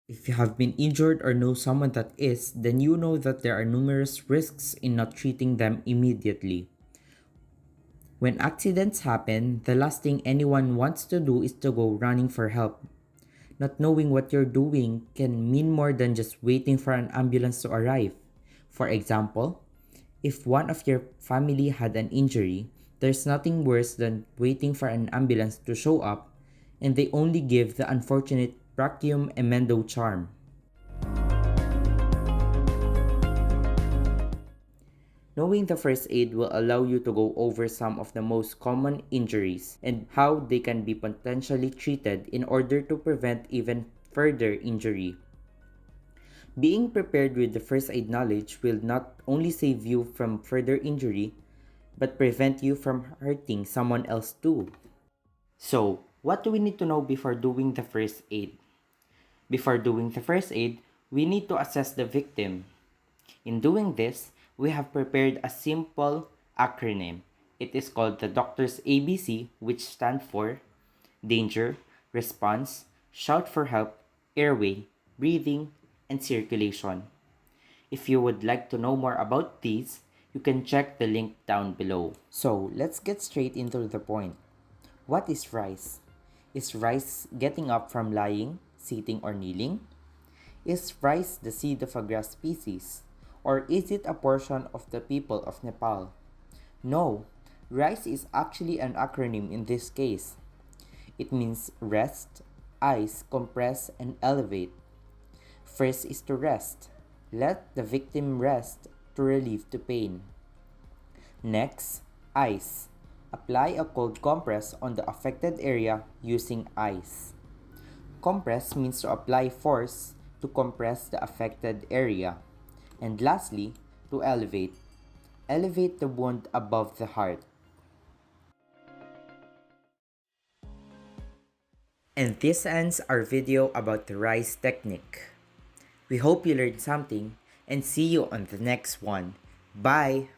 If you have been injured or know someone that is, then you know that there are numerous risks in not treating them immediately. When accidents happen, the last thing anyone wants to do is to go running for help. Not knowing what you're doing can mean more than just waiting for an ambulance to arrive. For example, if one of your family had an injury, there's nothing worse than waiting for an ambulance to show up and they only give the unfortunate brachium emendo charm. Knowing the first aid will allow you to go over some of the most common injuries and how they can be potentially treated in order to prevent even further injury. Being prepared with the first aid knowledge will not only save you from further injury, but prevent you from hurting someone else too. So, what do we need to know before doing the first aid? Before doing the first aid, we need to assess the victim. In doing this, we have prepared a simple acronym. It is called the doctor's ABC, which stands for danger, response, shout for help, airway, breathing, and circulation. If you would like to know more about these, you can check the link down below. So, let's get straight into the point. What is RICE? Is RICE getting up from lying, sitting, or kneeling? Is rice the seed of a grass species? Or is it a portion of the people of Nepal? No, RICE is actually an acronym in this case. It means rest, ice, compress, and elevate. First is to rest. Let the victim rest to relieve the pain. Next, ice. Apply a cold compress on the affected area using ice. Compress means to apply force to compress the affected area. And lastly, to elevate. Elevate the wound above the heart. And this ends our video about the RICE technique. We hope you learned something and see you on the next one. Bye!